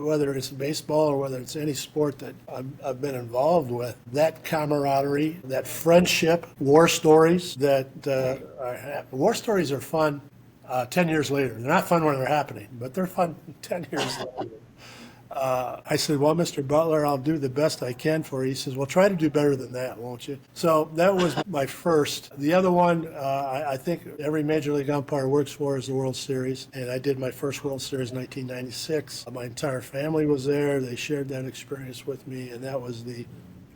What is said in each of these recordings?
whether it's baseball or whether it's any sport that I've been involved with, that camaraderie, that friendship, war stories war stories are fun 10 years later. They're not fun when they're happening, but they're fun 10 years later. I said, well, Mr. Butler, I'll do the best I can for you. He says, well, try to do better than that, won't you? So that was my first. The other one, I think every Major League umpire works for is the World Series. And I did my first World Series in 1996. My entire family was there. They shared that experience with me, and that was the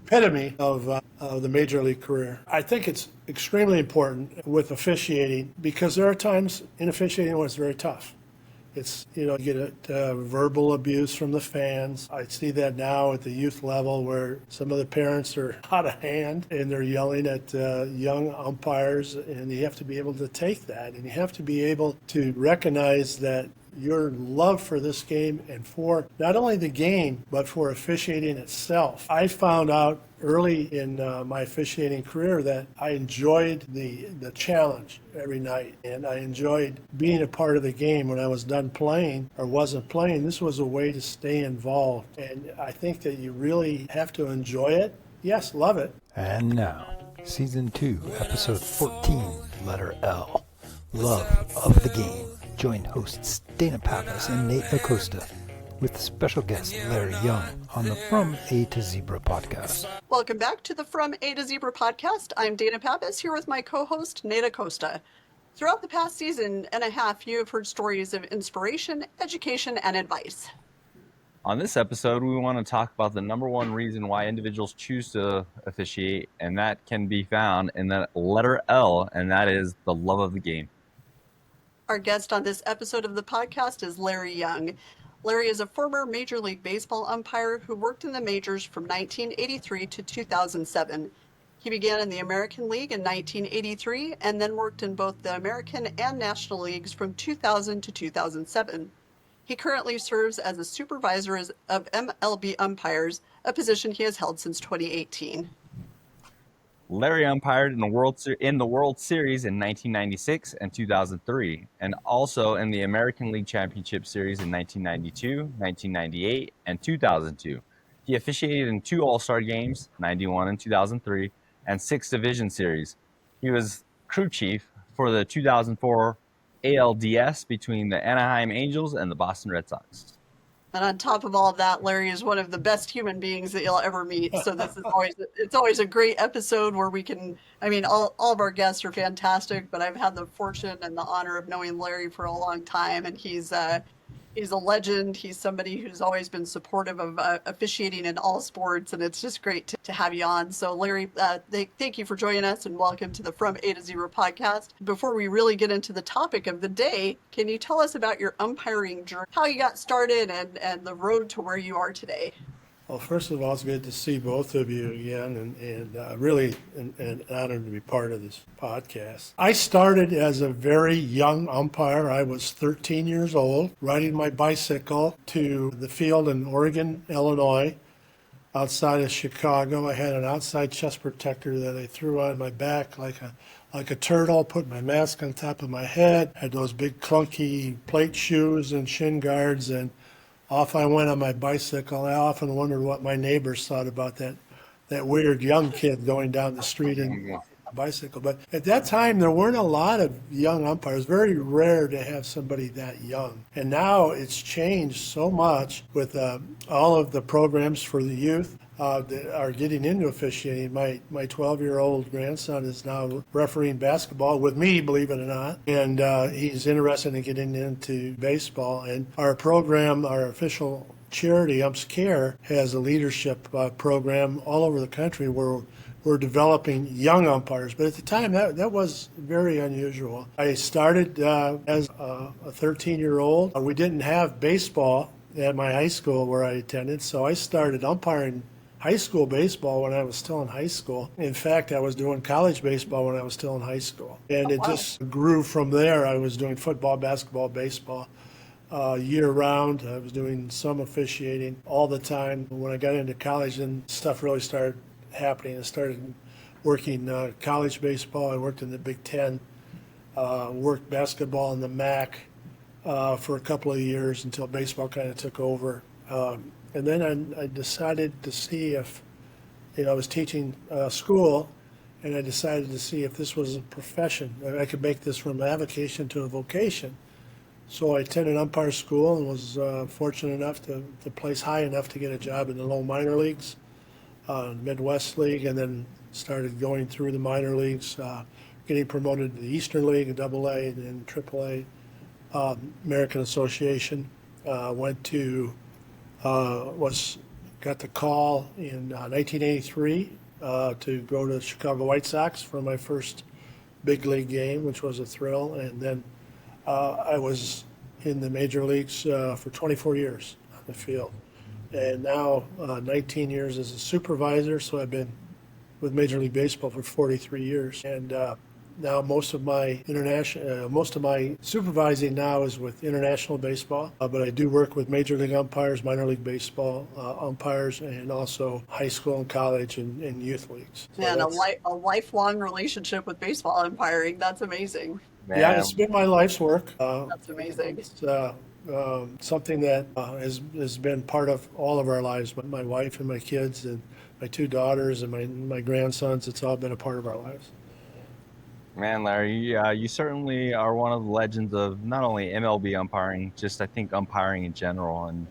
epitome of the Major League career. I think it's extremely important with officiating because there are times in officiating when it's very tough. It's, you get verbal abuse from the fans. I see that now at the youth level where some of the parents are out of hand and they're yelling at young umpires, and you have to be able to take that, and you have to be able to recognize that your love for this game and for not only the game, but for officiating itself. I found out early in my officiating career that I enjoyed the challenge every night, and I enjoyed being a part of the game when I was done playing or wasn't playing. This was a way to stay involved, and I think that you really have to enjoy it. Yes, love it. And now, Season 2, Episode 14, Letter L, Love of the Game. Join hosts Dana Pappas and Nate Acosta with special guest Larry Young on the From A to Zebra podcast. Welcome back to the From A to Zebra podcast. I'm Dana Pappas here with my co-host Nate Acosta. Throughout the past season and a half, you have heard stories of inspiration, education, and advice. On this episode, we want to talk about the number one reason why individuals choose to officiate, and that can be found in the letter L, and that is the love of the game. Our guest on this episode of the podcast is Larry Young. Larry is a former Major League Baseball umpire who worked in the majors from 1983 to 2007. He began in the American League in 1983 and then worked in both the American and National Leagues from 2000 to 2007. He currently serves as a supervisor of MLB umpires, a position he has held since 2018. Larry umpired in the World Series in 1996 and 2003, and also in the American League Championship Series in 1992, 1998, and 2002. He officiated in 2 All-Star games, 91 and 2003, and 6 Division Series. He was crew chief for the 2004 ALDS between the Anaheim Angels and the Boston Red Sox. And on top of all of that, Larry is one of the best human beings that you'll ever meet. So this is always a great episode where we can, all of our guests are fantastic, but I've had the fortune and the honor of knowing Larry for a long time, and he's a legend. He's somebody who's always been supportive of officiating in all sports, and it's just great to have you on. So Larry, thank you for joining us, and welcome to the From A to Zero podcast. Before we really get into the topic of the day, can you tell us about your umpiring journey, how you got started, and the road to where you are today? Well, first of all, it's good to see both of you again, and really an honor to be part of this podcast. I started as a very young umpire. I was 13 years old, riding my bicycle to the field in Oregon, Illinois, outside of Chicago. I had an outside chest protector that I threw on my back like a turtle, put my mask on top of my head, had those big clunky plate shoes and shin guards, and off I went on my bicycle. I often wondered what my neighbors thought about that weird young kid going down the street in a bicycle. But at that time, there weren't a lot of young umpires. Very rare to have somebody that young. And now it's changed so much with all of the programs for the youth that are getting into officiating. My 12-year-old grandson is now refereeing basketball with me, believe it or not, and he's interested in getting into baseball. And our program, our official charity, Umps Care, has a leadership program all over the country where we're developing young umpires. But at the time, that was very unusual. I started as a 13-year-old. We didn't have baseball at my high school where I attended, so I started umpiring high school baseball when I was still in high school. In fact, I was doing college baseball when I was still in high school. And it just grew from there. I was doing football, basketball, baseball year-round. I was doing some officiating all the time. When I got into college, then stuff really started happening. I started working college baseball. I worked in the Big Ten, worked basketball in the MAC for a couple of years until baseball kind of took over. And then I decided to see if, I was teaching school, and I decided to see if this was a profession. I could make this from avocation to a vocation. So I attended umpire school and was fortunate enough to place high enough to get a job in the low minor leagues, Midwest League, and then started going through the minor leagues, getting promoted to the Eastern League, and AA, and then AAA, American Association. Got the call in 1983 to go to the Chicago White Sox for my first big league game, which was a thrill. And then I was in the major leagues for 24 years on the field. And now 19 years as a supervisor, so I've been with Major League Baseball for 43 years. And now most of my supervising now is with international baseball, but I do work with Major League umpires, minor league baseball umpires, and also high school and college and youth leagues. So And a lifelong relationship with baseball umpiring. That's amazing. Man, yeah, it's been my life's work. That's amazing. It's something that has been part of all of our lives. My wife and my kids and my two daughters and my grandsons, it's all been a part of our lives. man, Larry, you certainly are one of the legends of not only MLB umpiring, just I think umpiring in general. And,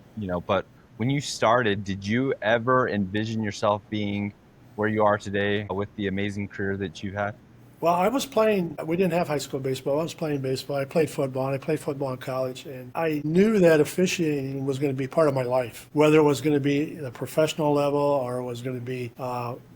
but when you started, did you ever envision yourself being where you are today with the amazing career that you had? Well, I was playing, we didn't have high school baseball. I was playing baseball. I played football, and I played football in college. And I knew that officiating was going to be part of my life, whether it was going to be the professional level or it was going to be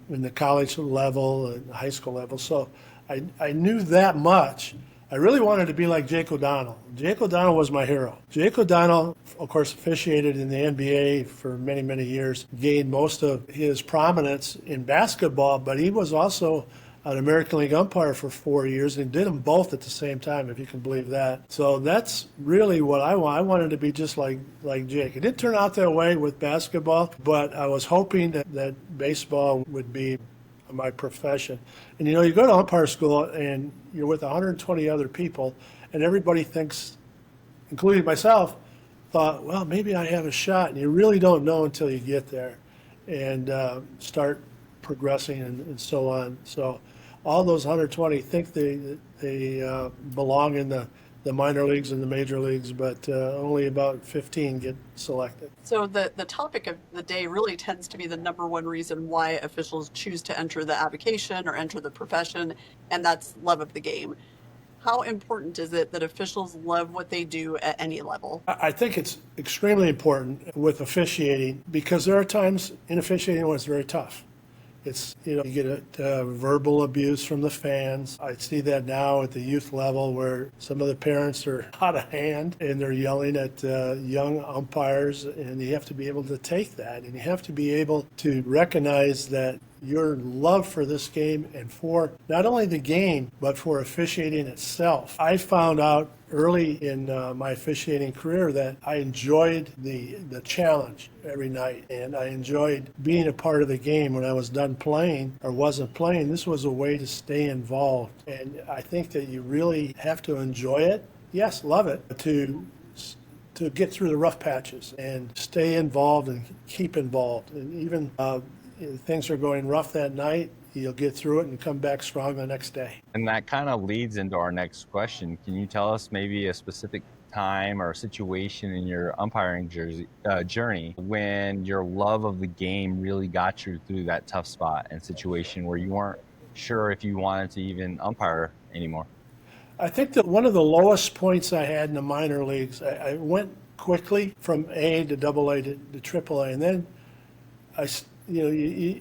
in the college level and high school level. So I knew that much. I really wanted to be like Jake O'Donnell. Jake O'Donnell was my hero. Jake O'Donnell, of course, officiated in the NBA for many, many years, gained most of his prominence in basketball, but he was also an American League umpire for 4 years and did them both at the same time, if you can believe that. So that's really what I want. I wanted to be just like Jake. It didn't turn out that way with basketball, but I was hoping that baseball would be my profession. And you go to umpire school and you're with 120 other people, and everybody thinks, including myself, thought, well, maybe I have a shot. And you really don't know until you get there and start progressing and so on. So all those 120 think they belong in the minor leagues and the major leagues, but only about 15 get selected. So the topic of the day really tends to be the number one reason why officials choose to enter the avocation or enter the profession, and that's love of the game. How important is it that officials love what they do at any level? I think it's extremely important with officiating because there are times in officiating when it's very tough. It's, you get verbal abuse from the fans. I see that now at the youth level where some of the parents are out of hand and they're yelling at young umpires, and you have to be able to take that, and you have to be able to recognize that your love for this game and for not only the game, but for officiating itself. I found out early in my officiating career that I enjoyed the challenge every night, and I enjoyed being a part of the game. When I was done playing or wasn't playing, this was a way to stay involved. And I think that you really have to enjoy it. Yes, love it, to get through the rough patches and stay involved and keep involved. And even if things are going rough that night, you'll get through it and come back strong the next day. And that kind of leads into our next question. Can you tell us maybe a specific time or situation in your umpiring journey when your love of the game really got you through that tough spot and situation where you weren't sure if you wanted to even umpire anymore? I think that one of the lowest points I had in the minor leagues, I went quickly from A to AA to AAA, and then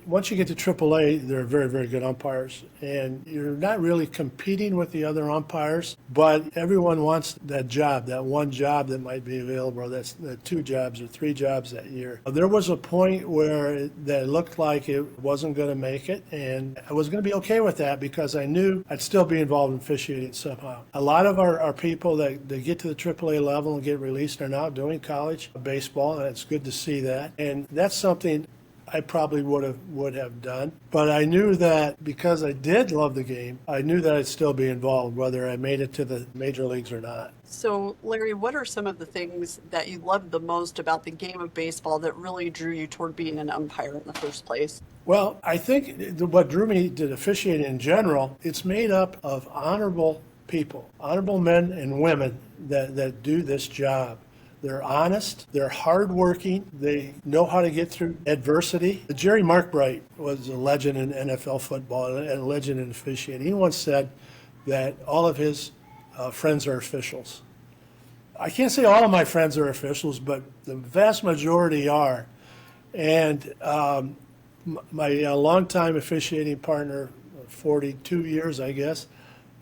once you get to AAA, they're very, very good umpires, and you're not really competing with the other umpires, but everyone wants that job, that one job that might be available. That's the 2 jobs or 3 jobs that year. There was a point where that looked like it wasn't going to make it, and I was going to be okay with that because I knew I'd still be involved in officiating somehow. A lot of our people that get to the AAA level and get released are now doing college baseball, and it's good to see that. And that's something I probably would have done. But I knew that because I did love the game, I knew that I'd still be involved, whether I made it to the major leagues or not. So, Larry, what are some of the things that you loved the most about the game of baseball that really drew you toward being an umpire in the first place? Well, I think what drew me to officiating in general, it's made up of honorable people, honorable men and women that do this job. They're honest, they're hardworking, they know how to get through adversity. Jerry Markbright was a legend in NFL football and a legend in officiating. He once said that all of his friends are officials. I can't say all of my friends are officials, but the vast majority are. And my longtime officiating partner, 42 years, I guess,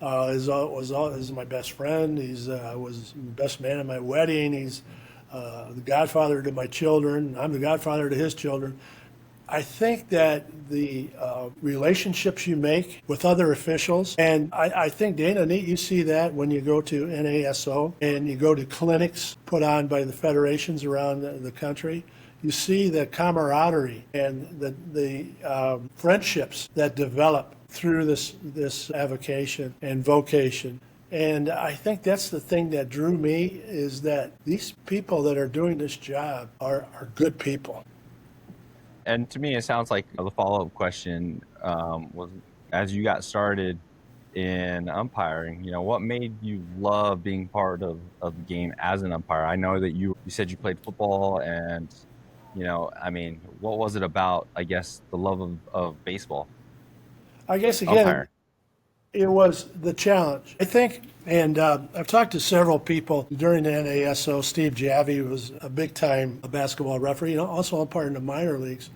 is my best friend. He's was the best man at my wedding. He's the godfather to my children. I'm the godfather to his children. I think that the relationships you make with other officials, and I think, Dana, you see that when you go to NASO and you go to clinics put on by the federations around the country. You see the camaraderie and the friendships that develop through this avocation and vocation. And I think that's the thing that drew me, is that these people that are doing this job are good people. And to me, it sounds like the follow-up question was, as you got started in umpiring, what made you love being part of the game as an umpire? I know that you said you played football, and what was it about, I guess, the love of baseball? I guess, again, Umpire. It was the challenge, I think. And I've talked to several people during the NASO. Steve Javy was a big-time basketball referee, also umpired in the minor leagues.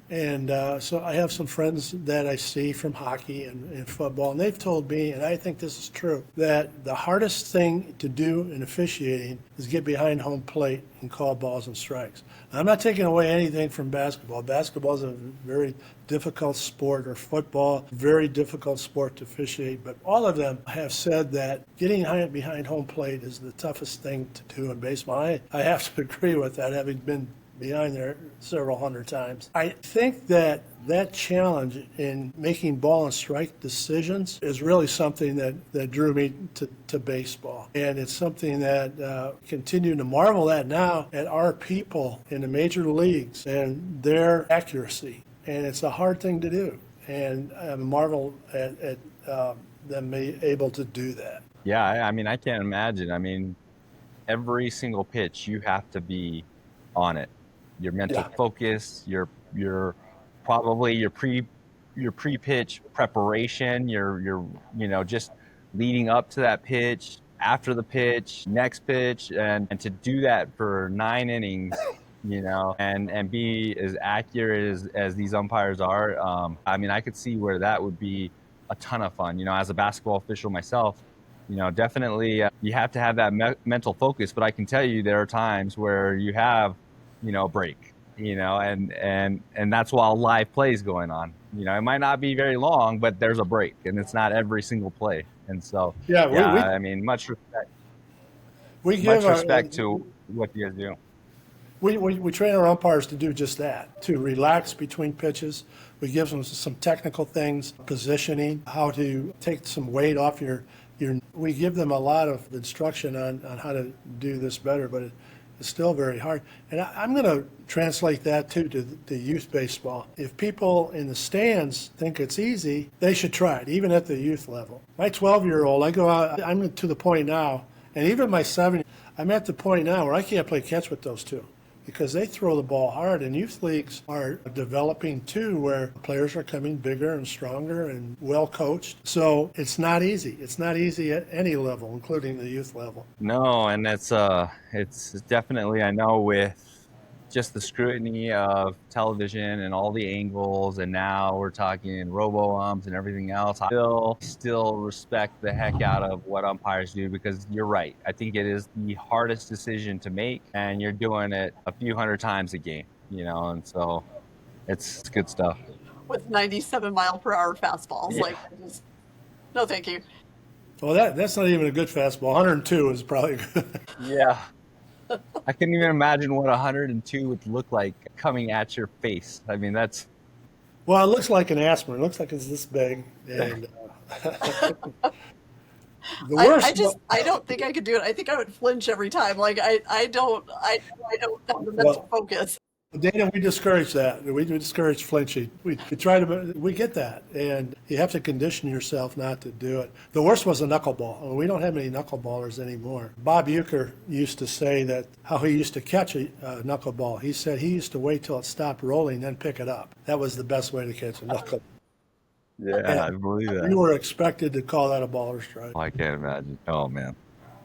And so I have some friends that I see from hockey and football, and they've told me, and I think this is true, that the hardest thing to do in officiating is get behind home plate and call balls and strikes. Now, I'm not taking away anything from basketball. Basketball is a very difficult sport, or football, very difficult sport to officiate, but all of them have said that getting behind home plate is the toughest thing to do in baseball. I have to agree with that, having been behind there several hundred times. I think that challenge in making ball and strike decisions is really something that drew me to baseball. And it's something that continue to marvel at now at our people in the major leagues and their accuracy. And it's a hard thing to do. And I marvel at them being able to do that. Yeah, I can't imagine. Every single pitch, you have to be on it. Your mental focus, your probably your pre-pitch preparation, your just leading up to that pitch, after the pitch, next pitch, and to do that for 9 innings, and be as accurate as these umpires are. I could see where that would be a ton of fun. As a basketball official myself, definitely you have to have that mental focus. But I can tell you there are times where you have break, and that's while live play is going on. It might not be very long, but there's a break, and it's not every single play. And so, much respect. Much respect to what you guys do. We train our umpires to do just that, to relax between pitches. We give them some technical things, positioning, how to take some weight off your. We give them a lot of instruction on how to do this better, but it's still very hard. And I'm going to translate that too to youth baseball. If people in the stands think it's easy, they should try it, even at the youth level. My 12-year-old, I go out, I'm to the point now, and even my 7, I'm at the point now where I can't play catch with those two, because they throw the ball hard, and youth leagues are developing too, where players are coming bigger and stronger and well coached. So it's not easy. It's not easy at any level, including the youth level. No, and it's definitely, I know, with just the scrutiny of television and all the angles, and now we're talking robo-umps and everything else, I still respect the heck out of what umpires do, because you're right. I think it is the hardest decision to make, and you're doing it a few hundred times a game, and so it's good stuff. With 97-mile-per-hour fastballs, no thank you. Well, that's not even a good fastball. 102 is probably good. Yeah. I couldn't even imagine what 102 would look like coming at your face. I mean, that's Well, it looks like an aspirin. It looks like it's this big. And the I worst, just I don't think I could do it. I think I would flinch every time. Like I don't have the mental well, focus. Dana, we discourage that. We discourage flinching. We try to, we get that. And you have to condition yourself not to do it. The worst was a knuckleball. We don't have any knuckleballers anymore. Bob Euchre used to say that how he used to catch a knuckleball. He said he used to wait till it stopped rolling, then pick it up. That was the best way to catch a knuckleball. yeah, I believe You that. were expected to call that a baller strike. Oh, I can't imagine. Oh man.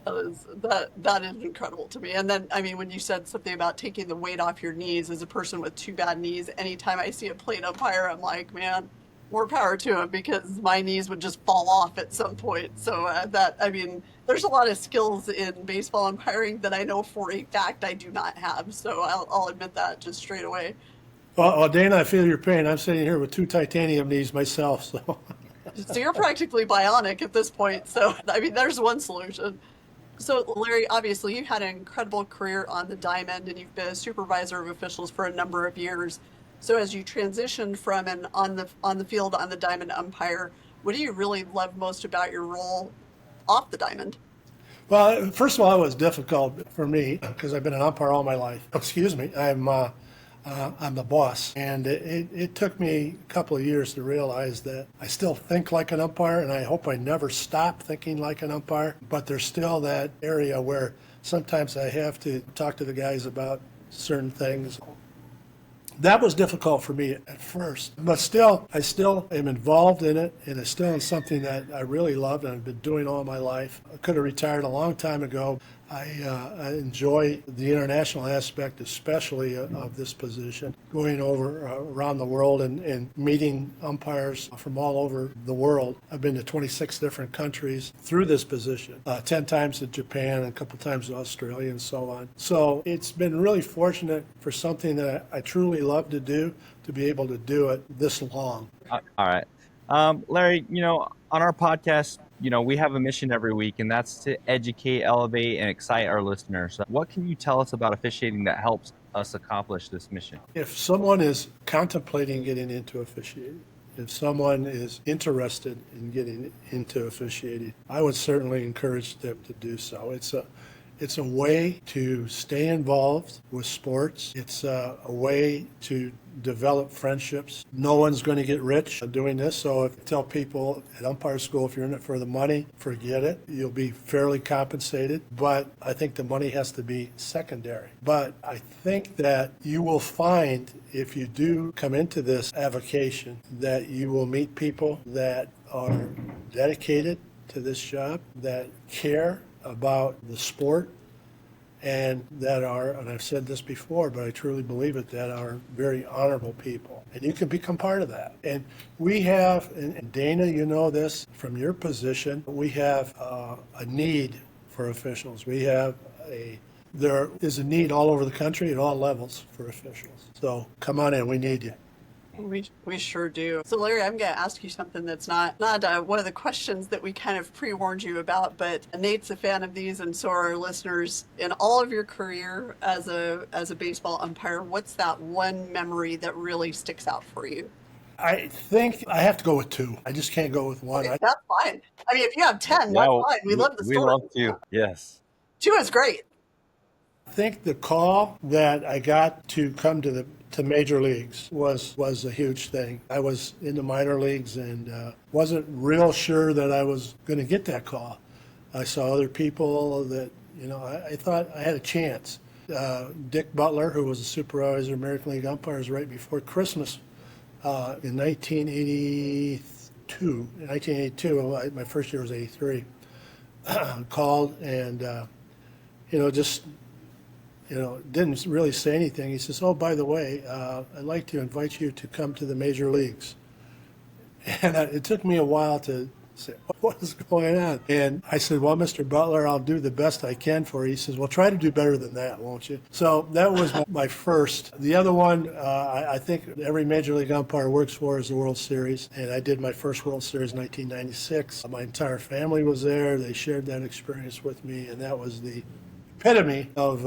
That is incredible to me. And then, I mean, when you said something about taking the weight off your knees as a person with two bad knees, anytime I see a plate umpire, I'm like, man, more power to him because my knees would just fall off at some point. So I mean, there's a lot of skills in baseball umpiring that I know for a fact I do not have. So I'll admit that just straight away. Well, Dana, I feel your pain. I'm sitting here with two titanium knees myself, so. So you're practically bionic at this point. So, I mean, there's one solution. So, Larry, obviously, you've had an incredible career on the diamond and you've been a supervisor of officials for a number of years. So, as you transitioned from an on the field on the diamond umpire, what do you really love most about your role off the diamond? Well, first of all, it was difficult for me because I've been an umpire all my life. Excuse me, I'm the boss, and it took me a couple of years to realize that I still think like an umpire, and I hope I never stop thinking like an umpire. But there's still that area where sometimes I have to talk to the guys about certain things. That was difficult for me at first, but I still am involved in it, and it's still something that I really love and I've been doing all my life. I could have retired a long time ago. I enjoy the international aspect, especially of this position, going over around the world and meeting umpires from all over the world. I've been to 26 different countries through this position, 10 times to Japan and a couple times to Australia and so on. So it's been really fortunate for something that I truly love to do, to be able to do it this long. All right. Larry, on our podcast, we have a mission every week, and that's to educate, elevate, and excite our listeners. What can you tell us about officiating that helps us accomplish this mission? If someone is contemplating getting into officiating, if someone is interested in getting into officiating, I would certainly encourage them to do so. It's a way to stay involved with sports. It's a way to develop friendships. No one's going to get rich doing this. So if I tell people at umpire school, if you're in it for the money, forget it. You'll be fairly compensated. But I think the money has to be secondary. But I think that you will find, if you do come into this avocation, that you will meet people that are dedicated to this job, that care about the sport, and that are, and I've said this before, but I truly believe it, that are very honorable people. And you can become part of that. And we have, and Dana, you know this from your position, we have a need for officials. There is a need all over the country at all levels for officials. So come on in, we need you. We sure do. So, Larry, I'm going to ask you something that's not one of the questions that we kind of pre-warned you about, but Nate's a fan of these, and so are our listeners. In all of your career as a baseball umpire, what's that one memory that really sticks out for you? I think I have to go with two. I just can't go with one. Okay, that's fine. I mean, if you have 10, Yeah, that's fine. We love the story. We love to. Yes. 2 is great. I think the call that I got to come to major leagues was a huge thing. I was in the minor leagues and wasn't real sure that I was going to get that call. I saw other people that, I thought I had a chance. Dick Butler, who was a supervisor of American League umpires right before Christmas in 1982. In 1982, my first year was 83, called and, didn't really say anything. He says, "Oh, by the way, I'd like to invite you to come to the major leagues." And it took me a while to say, "What is going on?" And I said, "Well, Mr. Butler, I'll do the best I can for you." He says, "Well, try to do better than that, won't you?" So that was my first. The other one, I think every major league umpire works for is the World Series. And I did my first World Series in 1996. My entire family was there. They shared that experience with me, and that was the epitome of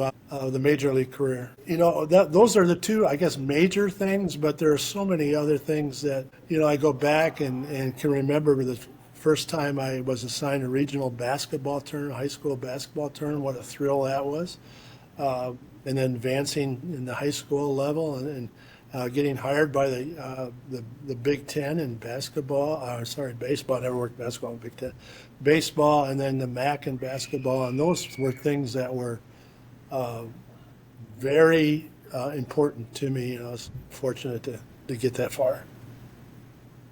the major league career. You know, those are the two, I guess, major things, but there are so many other things that, you know, I go back and can remember the first time I was assigned a regional basketball tournament, high school basketball tournament, what a thrill that was. And then advancing in the high school level and getting hired by the Big Ten in basketball. Baseball. I never worked basketball in Big Ten. Baseball, and then the MAC in basketball, and those were things that were very important to me. You know, I was fortunate to get that far.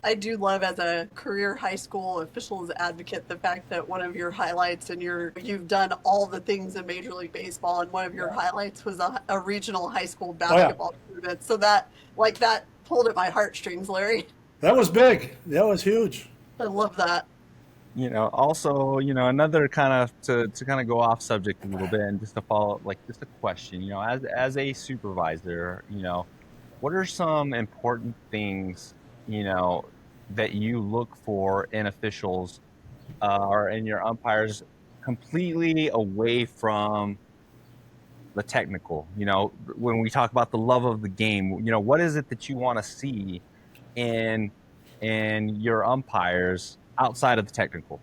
I do love, as a career high school officials advocate, the fact that one of your highlights, and you've done all the things in Major League Baseball, and one of your highlights was a regional high school basketball tournament. So that pulled at my heartstrings, Larry. That was big. That was huge. I love that. You know, also, you know, another kind of to kind of go off subject a little bit and just to follow, like, just a question, you know, as a supervisor, you know, what are some important things, you know, that you look for in officials or in your umpires, completely away from the technical? You know, when we talk about the love of the game, you know, what is it that you want to see in your umpires outside of the technical?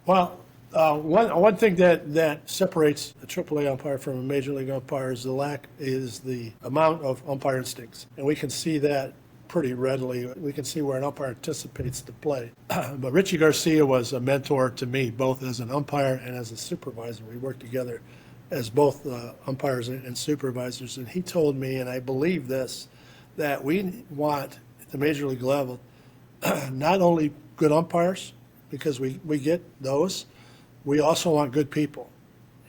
Well, one thing that separates a AAA umpire from a major league umpire is the amount of umpire instincts, and we can see that pretty readily. We can see where an umpire anticipates the play. But Richie Garcia was a mentor to me, both as an umpire and as a supervisor. We worked together as both umpires and supervisors, and he told me, and I believe this, that we want at the major league level not only good umpires, because we get those, we also want good people,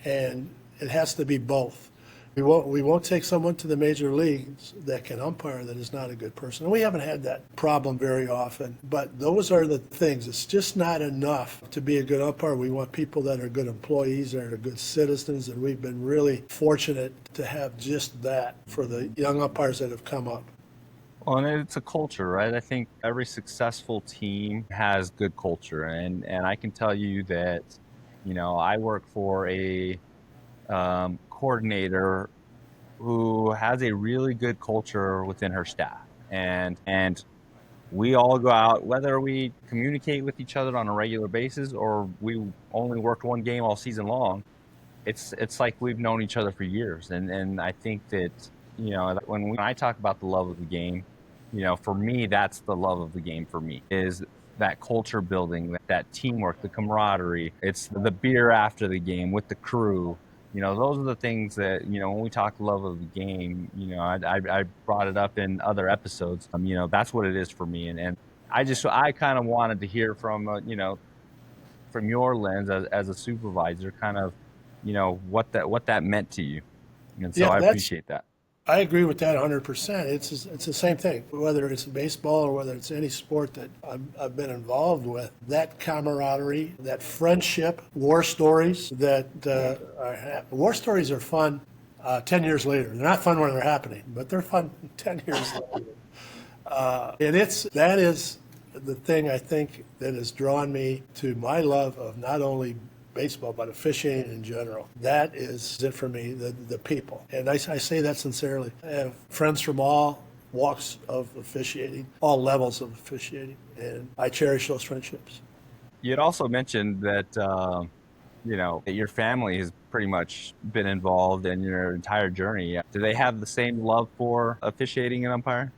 and it has to be both. We won't take someone to the major leagues that can umpire that is not a good person. And we haven't had that problem very often, but those are the things. It's just not enough to be a good umpire. We want people that are good employees, that are good citizens, and we've been really fortunate to have just that for the young umpires that have come up. Well, and it's a culture, right? I think every successful team has good culture, and I can tell you that, you know, I work for a coordinator who has a really good culture within her staff, and we all go out, whether we communicate with each other on a regular basis or we only worked one game all season long. It's like we've known each other for years, and I think that, you know, when I talk about the love of the game, you know, for me, that's the love of the game for me, is that culture building, that teamwork, the camaraderie. It's the beer after the game with the crew. You know, those are the things that, you know, when we talk love of the game, you know, I brought it up in other episodes. You know, that's what it is for me. And I kind of wanted to hear from, you know, from your lens as a supervisor, kind of, you know, what that meant to you. And so I appreciate that. I agree with that 100%. It's the same thing, whether it's baseball or whether it's any sport that I've been involved with. That camaraderie, that friendship, war stories war stories are fun 10 years later. They're not fun when they're happening, but they're fun 10 years later. And that is the thing, I think, that has drawn me to my love of not only baseball, but officiating in general. That is it for me, the people. And I say that sincerely. I have friends from all walks of officiating, all levels of officiating, and I cherish those friendships. You had also mentioned that, you know, that your family has pretty much been involved in your entire journey. Do they have the same love for officiating and umpiring?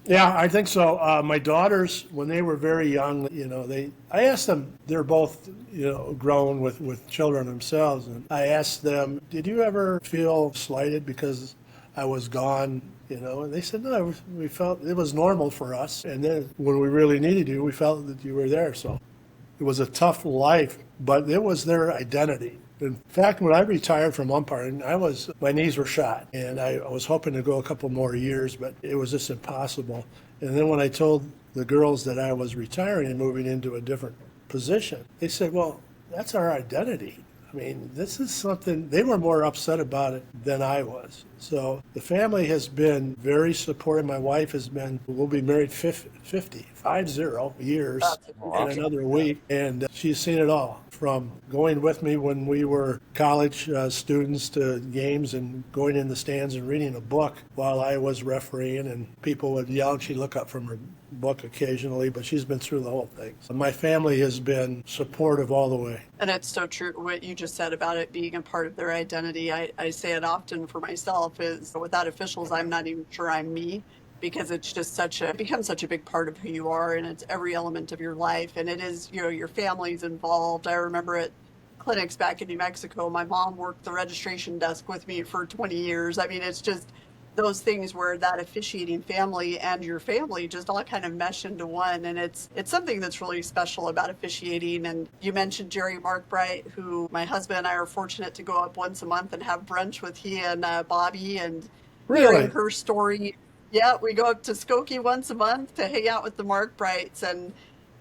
Yeah, I think so. My daughters, when they were very young, you know, I asked them, they're both, you know, grown with children themselves, and I asked them, did you ever feel slighted because I was gone, you know? And they said, no, we felt it was normal for us. And then when we really needed you, we felt that you were there. So it was a tough life, but it was their identity. In fact, when I retired from umpiring, my knees were shot, and I was hoping to go a couple more years, but it was just impossible. And then when I told the girls that I was retiring and moving into a different position, they said, well, that's our identity. I mean, this is something, they were more upset about it than I was. So the family has been very supportive. My wife has been, we'll be married 50 years That's in awesome. another week. And she's seen it all, from going with me when we were college students to games and going in the stands and reading a book while I was refereeing, and people would yell and she'd look up from her book occasionally, but she's been through the whole thing. So my family has been supportive all the way. And it's so true what you just said about it being a part of their identity. I say it often for myself is without officials, I'm not even sure I'm me, because it's just it becomes such a big part of who you are, and it's every element of your life. And it is, your family's involved. I remember at clinics back in New Mexico, my mom worked the registration desk with me for 20 years. I mean, it's just those things where that officiating family and your family just all kind of mesh into one. And it's something that's really special about officiating. And you mentioned Jerry Markbright, who my husband and I are fortunate to go up once a month and have brunch with he and Bobby, and hearing Really? her story. Yeah, we go up to Skokie once a month to hang out with the Markbrights. And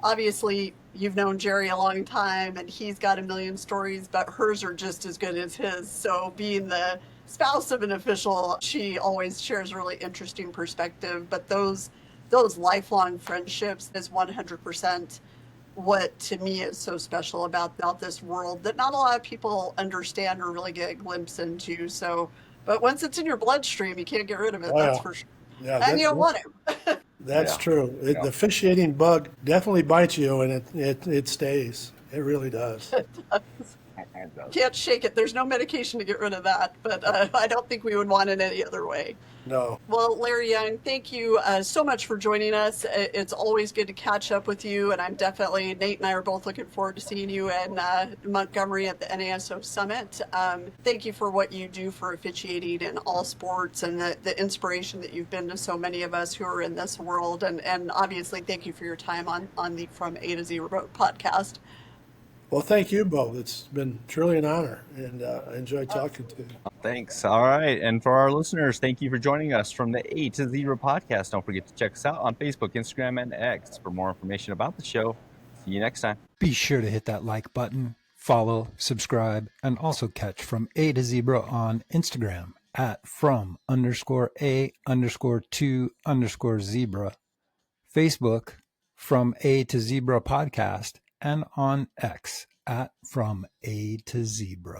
obviously you've known Jerry a long time and he's got a million stories, but hers are just as good as his. So being the spouse of an official, she always shares a really interesting perspective. But those lifelong friendships is 100% what to me is so special about this world that not a lot of people understand or really get a glimpse into. So, but once it's in your bloodstream, you can't get rid of it. Oh, That's yeah. for sure. Yeah, And you don't want to. that's Yeah. true. Yeah. The officiating bug definitely bites you, and it stays. It really does. Can't shake it. There's no medication to get rid of that, but I don't think we would want it any other way. No. Well, Larry Young, thank you so much for joining us. It's always good to catch up with you, and Nate and I are both looking forward to seeing you in Montgomery at the NASO Summit. Thank you for what you do for officiating in all sports, and the inspiration that you've been to so many of us who are in this world. And obviously, thank you for your time on the From A to Z Remote podcast. Well, thank you both. It's been truly an honor, and I enjoyed talking to you. Thanks. All right. And for our listeners, thank you for joining us from the A to Zero podcast. Don't forget to check us out on Facebook, Instagram, and X for more information about the show. See you next time. Be sure to hit that like button, follow, subscribe, and also catch From A to Zebra on Instagram at from_A_2_zebra, Facebook From A to Zebra podcast, and on X at From A to Zebra.